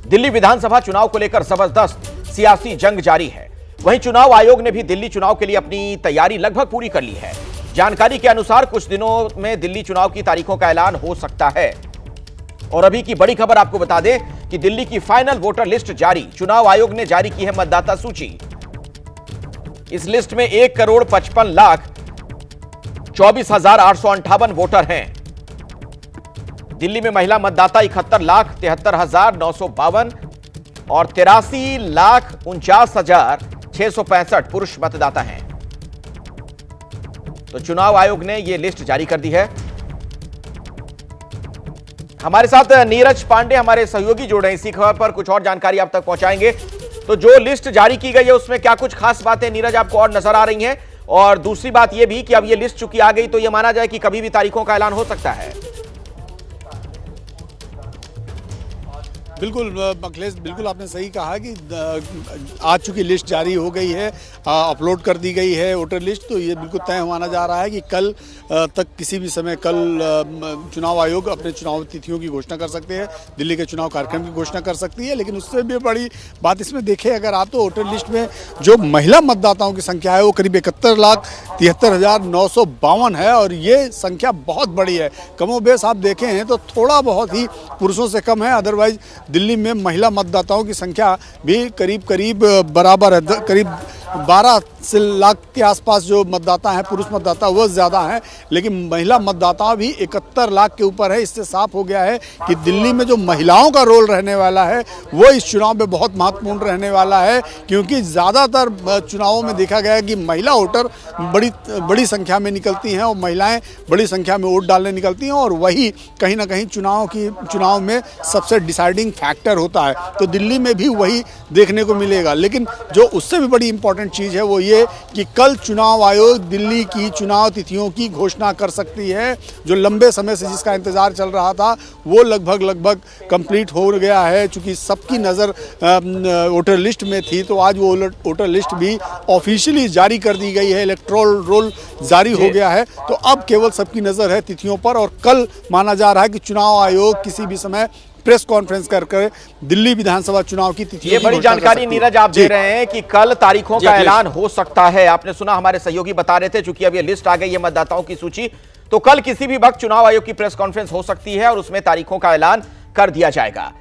दिल्ली विधानसभा चुनाव को लेकर जबरदस्त सियासी जंग जारी है। वहीं चुनाव आयोग ने भी दिल्ली चुनाव के लिए अपनी तैयारी लगभग पूरी कर ली है। जानकारी के अनुसार कुछ दिनों में दिल्ली चुनाव की तारीखों का ऐलान हो सकता है। और अभी की बड़ी खबर आपको बता दें कि दिल्ली की फाइनल वोटर लिस्ट जारी। चुनाव आयोग ने जारी की है मतदाता सूची। इस लिस्ट में 1,55,24,858 वोटर हैं। दिल्ली में महिला मतदाता 71,73,952 और 83,49,665 पुरुष मतदाता हैं। तो चुनाव आयोग ने यह लिस्ट जारी कर दी है। हमारे साथ नीरज पांडे हमारे सहयोगी जुड़ रहे हैं इसी खबर पर, कुछ और जानकारी आप तक पहुंचाएंगे। तो जो लिस्ट जारी की गई है उसमें क्या कुछ खास बातें नीरज आपको और नजर आ रही हैं? और दूसरी बात यह भी कि अब यह लिस्ट चूंकि आ गई तो यह माना जाए कि कभी भी तारीखों का ऐलान हो सकता है। बिल्कुल अखिलेश, बिल्कुल आपने सही कहा कि आज चूंकि लिस्ट जारी हो गई है, अपलोड कर दी गई है वोटर लिस्ट, तो ये बिल्कुल तय माना जा रहा है कि कल तक किसी भी समय कल चुनाव आयोग अपने चुनाव तिथियों की घोषणा कर सकते हैं, दिल्ली के चुनाव कार्यक्रम की घोषणा कर सकती है। लेकिन उससे भी बड़ी बात इसमें देखें अगर आप, तो वोटर लिस्ट में जो महिला मतदाताओं की संख्या है वो करीब 71,73,952 है और ये संख्या बहुत बड़ी है। कमोबेश आप देखें हैं तो थोड़ा बहुत ही पुरुषों से कम है, अदरवाइज दिल्ली में महिला मतदाताओं की संख्या भी करीब बराबर है। करीब 12 लाख के आसपास जो मतदाता हैं, पुरुष मतदाता, वो ज़्यादा हैं, लेकिन महिला मतदाता भी 71 लाख के ऊपर है। इससे साफ हो गया है कि दिल्ली में जो महिलाओं का रोल रहने वाला है वो इस चुनाव में बहुत महत्वपूर्ण रहने वाला है, क्योंकि ज़्यादातर चुनावों में देखा गया है कि महिला वोटर बड़ी संख्या में निकलती हैं और महिलाएं बड़ी संख्या में वोट डालने निकलती हैं और वही कहीं ना कहीं चुनाव में सबसे डिसाइडिंग फैक्टर होता है। तो दिल्ली में भी वही देखने को मिलेगा। लेकिन जो उससे भी बड़ी इंपॉर्टेंट चीज़ है वो ये कि कल चुनाव आयोग दिल्ली की चुनाव तिथियों की घोषणा कर सकती है। जो लंबे समय से जिसका इंतजार चल रहा था वो लगभग कंप्लीट हो गया है। चूंकि सबकी नज़र वोटर लिस्ट में थी तो आज वो वोटर लिस्ट भी ऑफिशियली जारी कर दी गई है, इलेक्टोरल रोल जारी हो गया है। तो अब केवल सबकी नज़र है तिथियों पर और कल माना जा रहा है कि चुनाव आयोग किसी भी समय प्रेस कॉन्फ्रेंस कर दिल्ली विधानसभा चुनाव की तिथि। ये बड़ी जानकारी नीरज आप दे रहे हैं कि कल तारीखों का ऐलान हो सकता है। आपने सुना, हमारे सहयोगी बता रहे थे, चूंकि अब ये लिस्ट आ गई है मतदाताओं की सूची, तो कल किसी भी वक्त चुनाव आयोग की प्रेस कॉन्फ्रेंस हो सकती है और उसमें तारीखों का ऐलान कर दिया जाएगा।